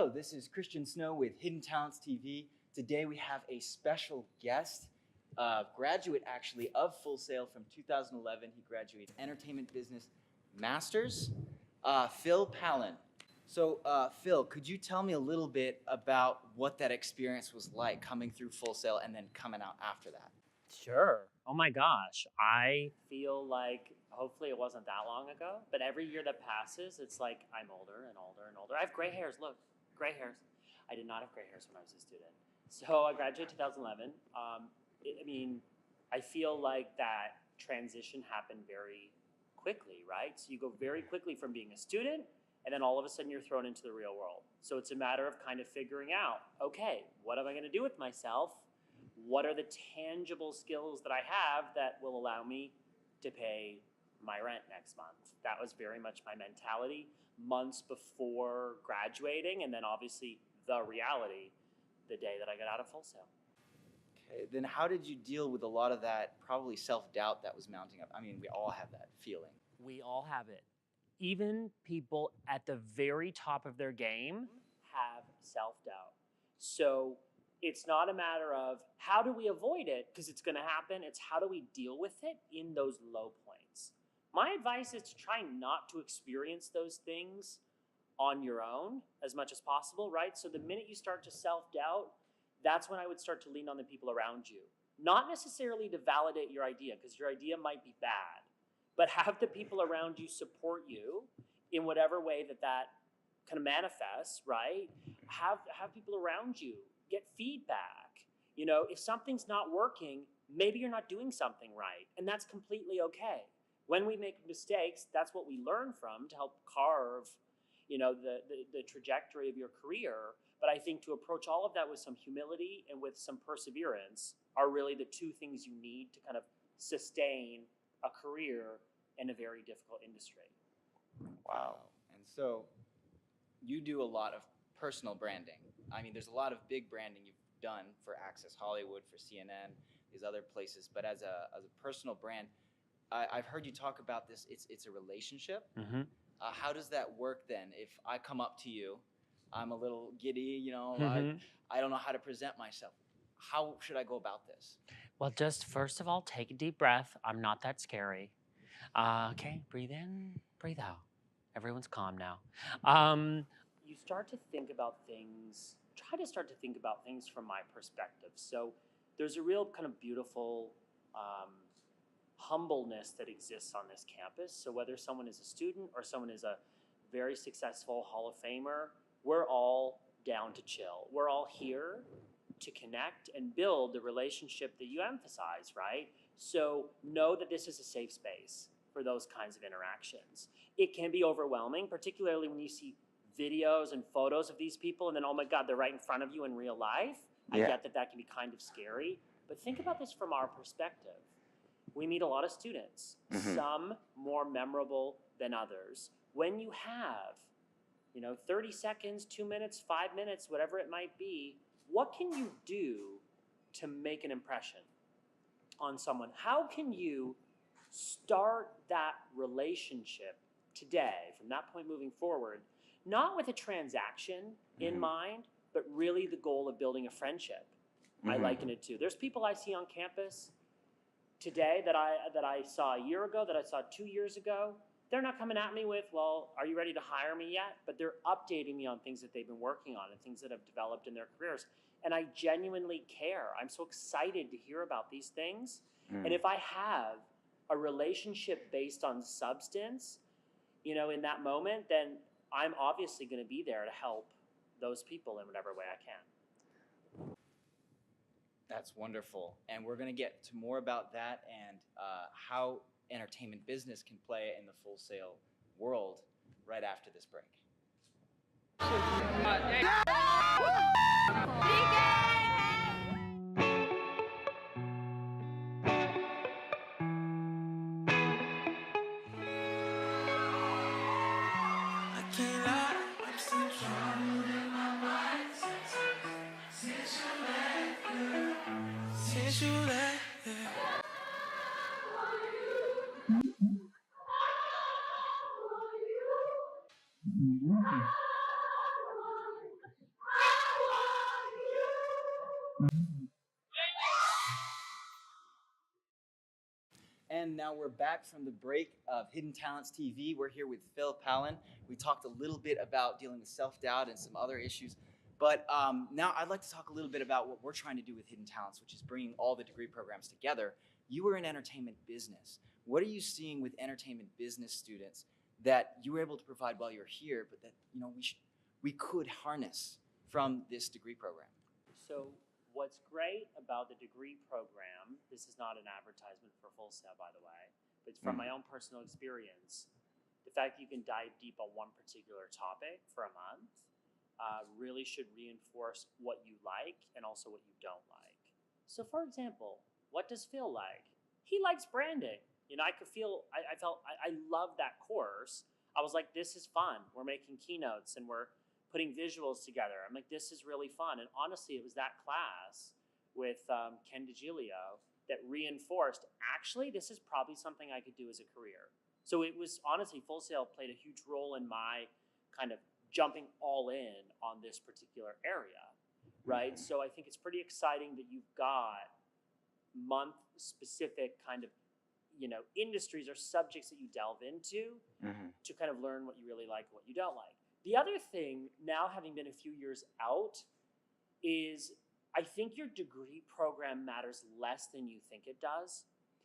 Hello, this is Christian Snow with Hidden Talents TV. Today we have a special guest, graduate actually of Full Sail from 2011. He graduated Entertainment Business Masters, Phil Pallen. So Phil, could you tell me a little bit about what that experience was like coming through Full Sail and then coming out after that? Sure. Oh my gosh. I feel like hopefully it wasn't that long ago, but every year that passes, it's like I'm older and older and older. I have gray hairs. Look, gray hairs. I did not have gray hairs when I was a student. So I graduated 2011. I feel like that transition happened very quickly, right? So you go very quickly from being a student, and then all of a sudden you're thrown into the real world. So it's a matter of kind of figuring out, okay, what am I going to do with myself? What are the tangible skills that I have that will allow me to pay my rent next month? That was very much my mentality months before graduating, and then obviously the reality the day that I got out of Full Sail. Okay, then how did you deal with a lot of that probably self-doubt that was mounting up? I mean, we all have that feeling. We all have it. Even people at the very top of their game have self-doubt. So it's not a matter of how do we avoid it, because it's going to happen. It's how do we deal with it in those low points. My advice is to try not to experience those things on your own as much as possible, right? So the minute you start to self-doubt, that's when I would start to lean on the people around you. Not necessarily to validate your idea, because your idea might be bad, but have the people around you support you in whatever way that kind of manifests, right? Have people around you. Get feedback. You know, if something's not working, maybe you're not doing something right, and that's completely okay. When we make mistakes, that's what we learn from to help carve, the trajectory of your career. But I think to approach all of that with some humility and with some perseverance are really the two things you need to kind of sustain a career in a very difficult industry. Wow. And so you do a lot of personal branding. I mean, there's a lot of big branding you've done for Access Hollywood, for CNN, these other places. But as a personal brand, I've heard you talk about this. It's a relationship. Mm-hmm. How does that work then? If I come up to you, I'm a little giddy, Mm-hmm. I don't know how to present myself. How should I go about this? Well, just first of all, take a deep breath. I'm not that scary. Okay, breathe in, breathe out. Everyone's calm now. You start to think about things, try to start to think about things from my perspective. So there's a real kind of beautiful humbleness that exists on this campus. So whether someone is a student or someone is a very successful Hall of Famer, we're all down to chill. We're all here to connect and build the relationship that you emphasize, right? So know that this is a safe space for those kinds of interactions. It can be overwhelming, particularly when you see videos and photos of these people and then, oh my God, they're right in front of you in real life. I get that can be kind of scary, but think about this from our perspective. We meet a lot of students, some more memorable than others. When you have 30 seconds, 2 minutes, 5 minutes, whatever it might be, what can you do to make an impression on someone? How can you start that relationship today, from that point moving forward, not with a transaction in mind, but really the goal of building a friendship? I liken it to. There's people I see on campus today that I saw a year ago, that I saw 2 years ago. They're not coming at me with, well, are you ready to hire me yet? But they're updating me on things that they've been working on and things that have developed in their careers. And I genuinely care. I'm so excited to hear about these things. And if I have a relationship based on substance, in that moment, then I'm obviously going to be there to help those people in whatever way I can. That's wonderful. And we're going to get to more about that and how entertainment business can play in the Full Sail world right after this break. And now we're back from the break of Hidden Talents TV. We're here with Phil Pallen. We talked a little bit about dealing with self-doubt and some other issues. But now I'd like to talk a little bit about what we're trying to do with Hidden Talents, which is bringing all the degree programs together. You were in entertainment business. What are you seeing with entertainment business students that you were able to provide while you're here, but that we could harness from this degree program? So what's great about the degree program, this is not an advertisement for Full Sail, by the way, but it's from my own personal experience. The fact that you can dive deep on one particular topic for a month really should reinforce what you like and also what you don't like. So for example, what does Phil like? He likes branding. I loved that course. I was like, this is fun. We're making keynotes and we're putting visuals together. I'm like, this is really fun. And honestly, it was that class with Ken DiGilio that reinforced, actually, this is probably something I could do as a career. So it was, honestly, Full Sail played a huge role in my kind of jumping all in on this particular area, right? So I think it's pretty exciting that you've got month-specific kind of, industries or subjects that you delve into to kind of learn what you really like and what you don't like. The other thing, now having been a few years out, is I think your degree program matters less than you think it does.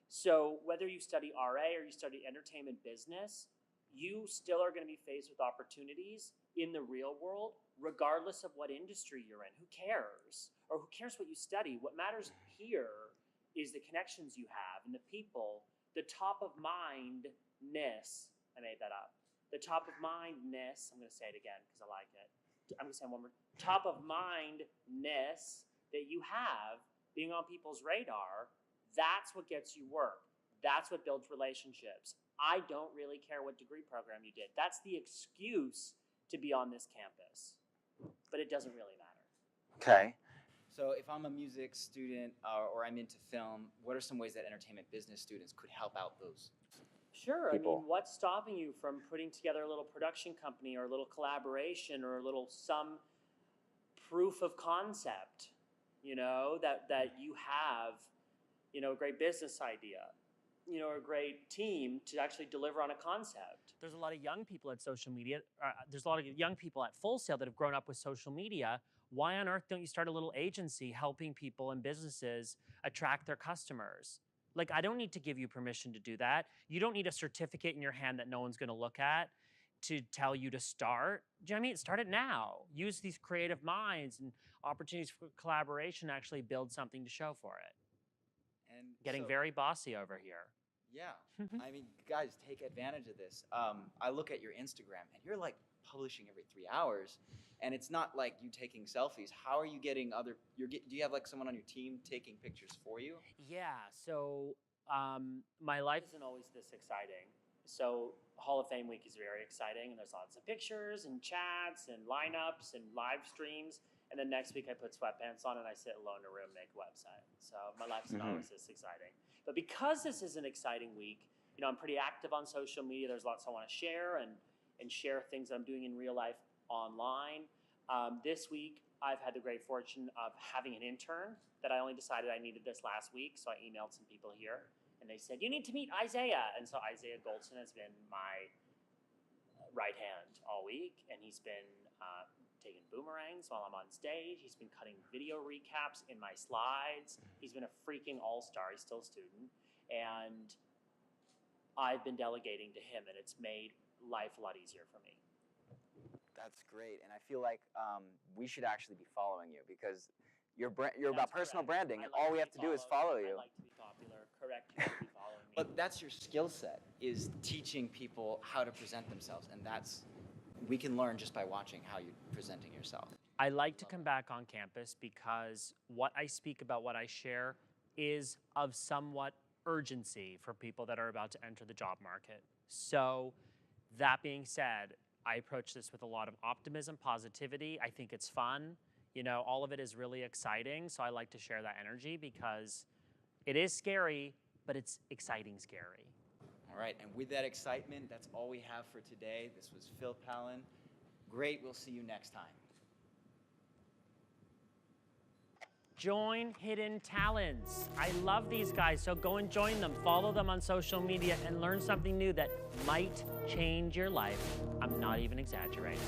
So whether you study RA or you study entertainment business, you still are going to be faced with opportunities in the real world, regardless of what industry you're in. Who cares? Or who cares what you study? What matters here is the connections you have and the people, the top of mindness. I made that up. The top of mindness, I'm going to say it again because I like it. I'm going to say it one more. Top of mindness that you have being on people's radar, that's what gets you work. That's what builds relationships. I don't really care what degree program you did. That's the excuse to be on this campus. But it doesn't really matter. Okay. So if I'm a music student or I'm into film, what are some ways that entertainment business students could help out those Sure. people? I mean, what's stopping you from putting together a little production company or a little collaboration or some proof of concept, that you have, a great business idea, a great team to actually deliver on a concept. There's a lot of young people at social media. There's a lot of young people at Full Sail that have grown up with social media. Why on earth don't you start a little agency helping people and businesses attract their customers? Like, I don't need to give you permission to do that. You don't need a certificate in your hand that no one's going to look at to tell you to start. Do you know what I mean? Start it now. Use these creative minds and opportunities for collaboration to actually build something to show for it. And Getting very bossy over here. Yeah. I mean, guys, take advantage of this. I look at your Instagram, and you're like publishing every 3 hours, and it's not like you taking selfies. How are you getting do you have like someone on your team taking pictures for you? Yeah, so my life isn't always this exciting. So Hall of Fame week is very exciting, and there's lots of pictures and chats and lineups and live streams. And then next week I put sweatpants on and I sit alone in a room and make a website. So my life's not always this exciting. But because this is an exciting week, I'm pretty active on social media. There's lots I want to share and share things that I'm doing in real life online. This week, I've had the great fortune of having an intern that I only decided I needed this last week. So I emailed some people here and they said, you need to meet Isaiah. And so Isaiah Goldson has been my right hand all week. And he's been taking boomerangs while I'm on stage. He's been cutting video recaps in my slides. He's been a freaking all-star. He's still a student. And I've been delegating to him, and it's made life a lot easier for me. That's great, and I feel like we should actually be following you because you're about personal branding, and all we have to do is follow you. I like to be popular. Correct. You should be following me. But that's your skill set, is teaching people how to present themselves, and we can learn just by watching how you're presenting yourself. I like to come back on campus because what I speak about, what I share, is of somewhat urgency for people that are about to enter the job market. So that being said, I approach this with a lot of optimism, positivity. I think it's fun. All of it is really exciting. So I like to share that energy because it is scary, but it's exciting scary. All right, and with that excitement, that's all we have for today. This was Phil Pallen. Great, we'll see you next time. Join Hidden Talents. I love these guys, so go and join them. Follow them on social media and learn something new that might change your life. I'm not even exaggerating.